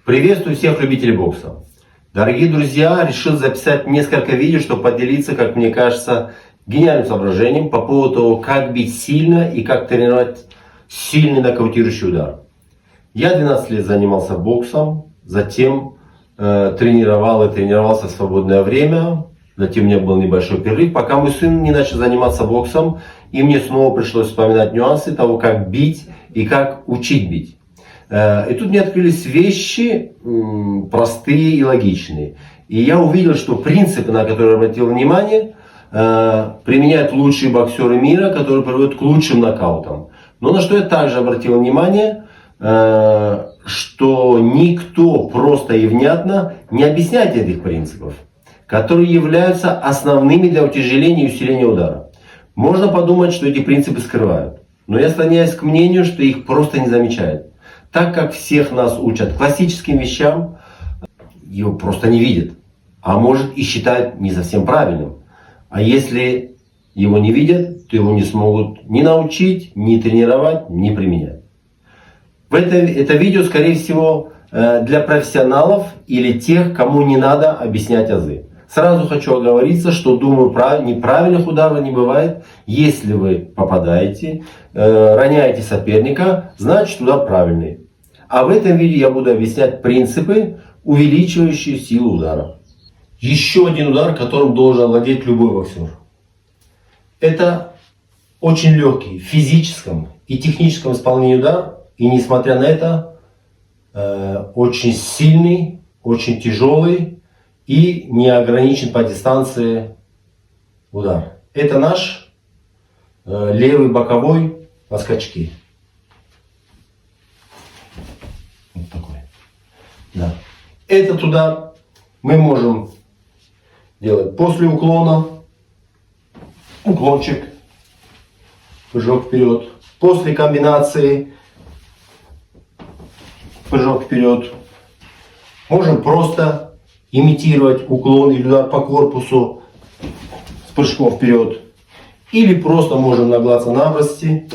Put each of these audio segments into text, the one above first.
Приветствую всех любителей бокса. Дорогие друзья, решил записать несколько видео, чтобы поделиться, как мне кажется, гениальным соображением по поводу того, как бить сильно и как тренировать сильный нокаутирующий удар. Я 12 лет занимался боксом, затем тренировался в свободное время, затем у меня был небольшой перерыв, пока мой сын не начал заниматься боксом, и мне снова пришлось вспоминать нюансы того, как бить и как учить бить. И тут мне открылись вещи простые и логичные. И я увидел, что принципы, на которые обратил внимание, применяют лучшие боксеры мира, которые приводят к лучшим нокаутам. Но на что я также обратил внимание, что никто просто и внятно не объясняет этих принципов, которые являются основными для утяжеления и усиления удара. Можно подумать, что эти принципы скрывают. Но я склоняюсь к мнению, что их просто не замечают. Так как всех нас учат классическим вещам, его просто не видят. А может и считают не совсем правильным. А если его не видят, то его не смогут ни научить, ни тренировать, ни применять. Это видео, скорее всего, для профессионалов или тех, кому не надо объяснять азы. Сразу хочу оговориться, что думаю, неправильных ударов не бывает. Если вы попадаете, роняете соперника, значит удар правильный. А в этом видео я буду объяснять принципы, увеличивающие силу удара. Еще один удар, которым должен овладеть любой боксер. Это очень легкий в физическом и техническом исполнении удар. И несмотря на это, очень сильный, очень тяжелый и не ограничен по дистанции удар. Это наш левый боковой на скачки. Вот такой. Да. Этот удар мы можем делать после уклона. Уклончик. Прыжок вперед. После комбинации. Прыжок вперед. Можем просто имитировать уклон или удар по корпусу с прыжком вперед. Или просто можем наглаться наглости,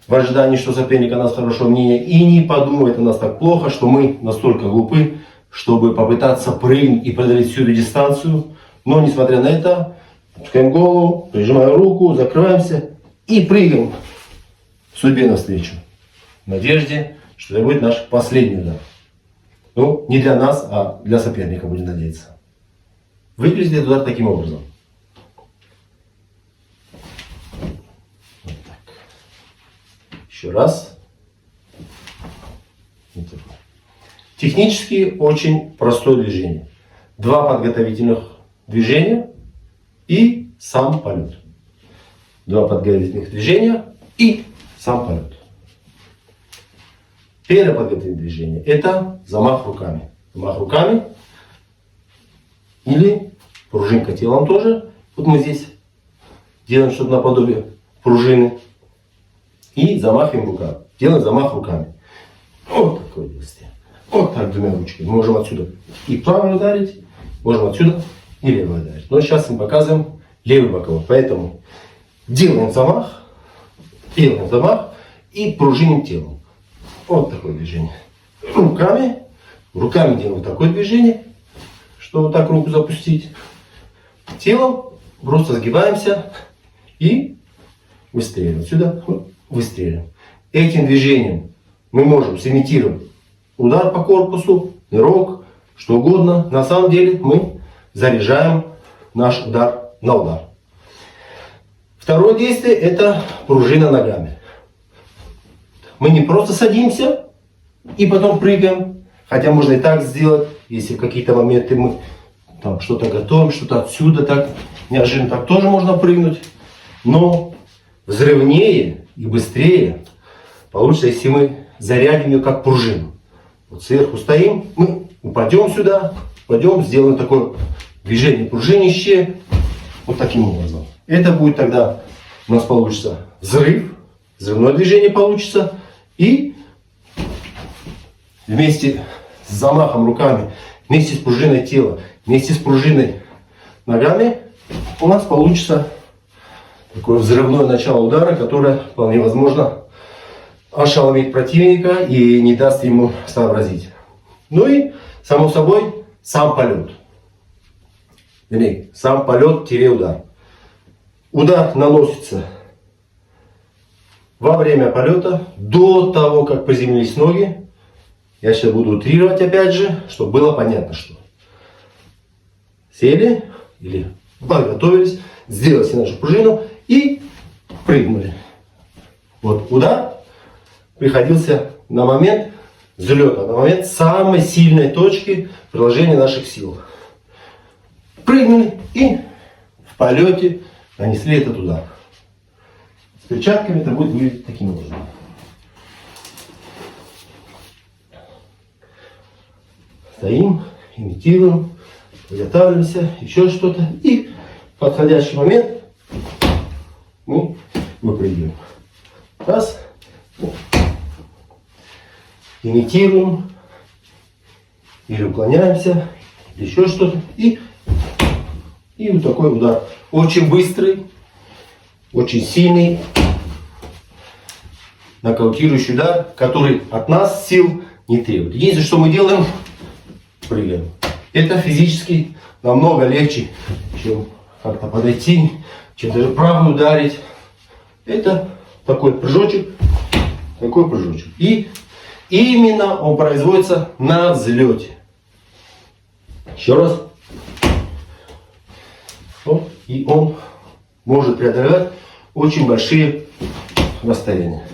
в ожидании, что соперник о нас хорошего мнения, и не подумает о нас так плохо, что мы настолько глупы, чтобы попытаться прыгнуть и преодолеть всю эту дистанцию. Но несмотря на это, опускаем голову, прижимаем руку, закрываемся и прыгаем судьбе навстречу. В надежде, что это будет наш последний удар. Ну, не для нас, а для соперника, будем надеяться. Выглядит этот удар таким образом. Вот так. Еще раз. Вот так. Технически очень простое движение. Два подготовительных движения и сам полет. Два подготовительных движения и сам полет. Первое подготовительное движение – это замах руками. Замах руками или пружинка телом тоже. Вот мы здесь делаем что-то наподобие пружины. И замахиваем руками. Делаем замах руками. Вот такое действие. Вот так двумя ручками. Мы можем отсюда и правой ударить, можем отсюда и левой ударить. Но сейчас мы показываем левый боковой. Поэтому делаем замах и пружиним телом. Вот такое движение. Руками делаем такое движение, чтобы вот так руку запустить. Телом просто сгибаемся и выстреливаем. Сюда выстреливаем. Этим движением мы можем сымитировать удар по корпусу, нырок, что угодно. На самом деле мы заряжаем наш удар на удар. Второе действие – это пружина ногами. Мы не просто садимся и потом прыгаем, хотя можно и так сделать, если в какие-то моменты мы там что-то готовим, что-то отсюда так неожиданно так тоже можно прыгнуть. Но взрывнее и быстрее получится, если мы зарядим ее как пружину. Вот сверху стоим, мы упадем сюда, сделаем такое движение пружинище, вот таким образом. Это будет тогда у нас получится взрывное движение получится. И вместе с замахом руками, вместе с пружиной тела, вместе с пружиной ногами у нас получится такое взрывное начало удара, которое вполне возможно ошеломить противника и не даст ему сообразить. Ну и, само собой, сам полет. Вернее, сам полет-удар. Удар наносится во время полета, до того, как приземлились ноги. Я сейчас буду утрировать опять же, чтобы было понятно, что сели или подготовились, сделали нашу пружину и прыгнули. Вот удар приходился на момент взлета, на момент самой сильной точки приложения наших сил. Прыгнули и в полете нанесли этот удар. С перчатками это будет выглядеть таким образом. Стоим, имитируем, подготавливаемся, еще что-то. И в подходящий момент мы выпрыгиваем. Раз. Имитируем. Или уклоняемся. Или еще что-то. И вот такой удар. Очень быстрый, очень сильный, нокаутирующий удар, который от нас сил не требует. Единственное, что мы делаем, прыгаем. Это физически намного легче, чем как-то подойти, чем даже правый ударить. Это такой прыжочек, такой прыжочек. И именно он производится на взлете. Еще раз. Вот. И он может преодолевать очень большие расстояния.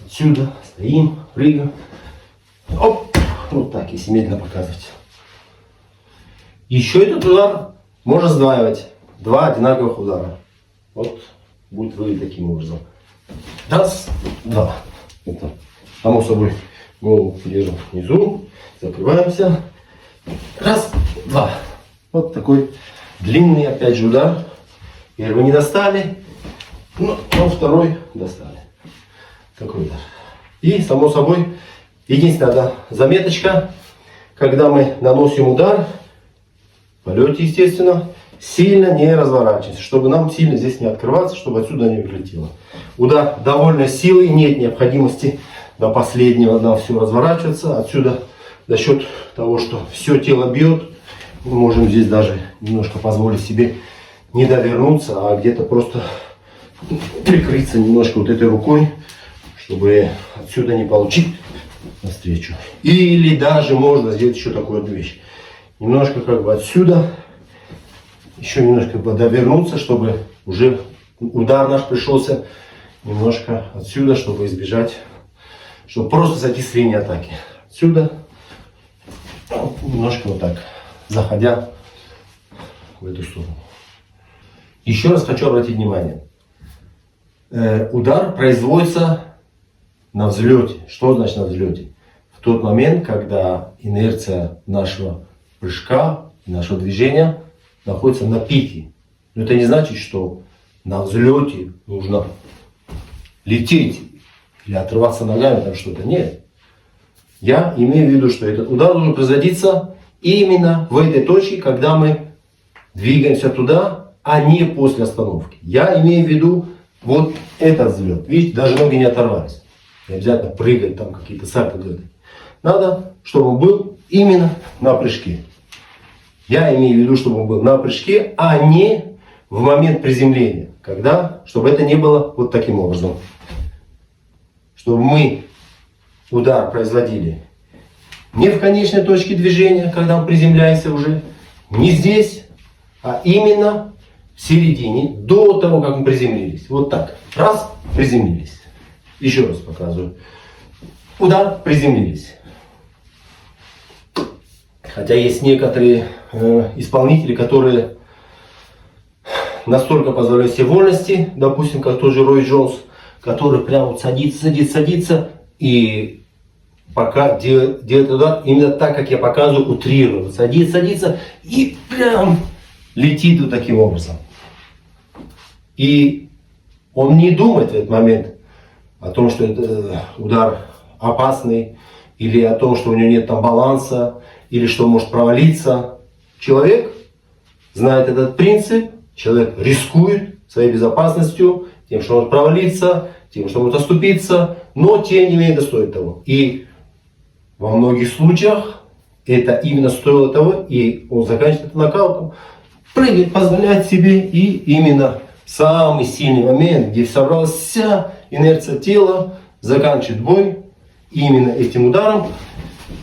Отсюда стоим, прыгаем. Оп! Вот так, если медленно показывать. Еще этот удар можно сдваивать. Два одинаковых удара. Вот будет выглядеть таким образом. Раз, два. Это, само собой, голову держим внизу. Закрываемся. Раз, два. Вот такой длинный, опять же, удар. Первый не достали, но второй достали. Такой удар. И, само собой, единственная заметочка, когда мы наносим удар, в полете, естественно, сильно не разворачиваемся, чтобы нам сильно здесь не открываться, чтобы отсюда не прилетело. Удар довольно силой, нет необходимости до последнего нам все разворачиваться. Отсюда за счет того, что все тело бьет, мы можем здесь даже немножко позволить себе не довернуться, а где-то просто прикрыться немножко вот этой рукой, чтобы отсюда не получить навстречу. Или даже можно сделать еще такую одну вещь. Немножко как бы отсюда, еще немножко довернуться, чтобы уже удар наш пришелся немножко отсюда, чтобы избежать, чтобы просто зайти с линии атаки. Отсюда немножко вот так, заходя в эту сторону. Еще раз хочу обратить внимание. Удар производится на взлете. Что значит на взлете? В тот момент, когда инерция нашего прыжка, нашего движения находится на пике. Но это не значит, что на взлете нужно лететь или отрываться ногами, там что-то. Нет. Я имею в виду, что этот удар должен производиться именно в этой точке, когда мы двигаемся туда, а не после остановки. Я имею в виду вот этот взлет. Видите, даже ноги не оторвались. Не обязательно прыгать, там какие-то сальто делать. Надо, чтобы он был именно на прыжке. Я имею в виду, чтобы он был на прыжке, а не в момент приземления. Когда, чтобы это не было вот таким образом. Чтобы мы удар производили не в конечной точке движения, когда мы приземляемся уже, не здесь, а именно в середине, до того, как мы приземлились. Вот так. Раз, приземлились. Еще раз показываю. Удар, приземлились. Хотя есть некоторые исполнители, которые настолько позволяют себе вольности, допустим, как тот же Рой Джонс, который прямо вот садится, и пока делает удар именно так, как я показываю, утрированно. Садится, и прям летит вот таким образом. И он не думает в этот момент о том, что это удар опасный, или о том, что у него нет там баланса, или что он может провалиться. Человек знает этот принцип, человек рискует своей безопасностью, тем, что он может провалиться, тем, что может оступиться, но тем не менее это стоит того. И во многих случаях это именно стоило того, и он заканчивает нокаутом, прыгает, позволяет себе, и именно самый сильный момент, где собралась вся инерция тела, заканчивает бой именно этим ударом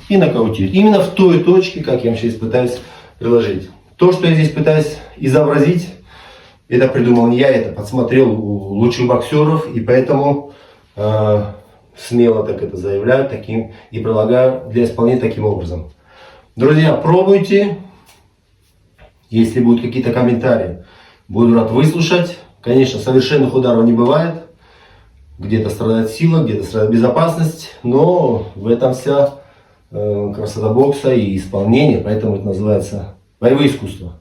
и нокаутирует. Именно в той точке, как я вам сейчас пытаюсь приложить. То, что я здесь пытаюсь изобразить, это придумал не я, это подсмотрел у лучших боксеров, и поэтому смело так это заявляю таким и предлагаю для исполнения таким образом. Друзья, пробуйте. Если будут какие-то комментарии, буду рад выслушать. Конечно, совершенных ударов не бывает. Где-то страдает сила, где-то страдает безопасность, но в этом вся красота бокса и исполнения, поэтому это называется боевое искусство.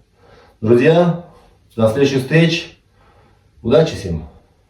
Друзья, до следующих встреч. Удачи всем!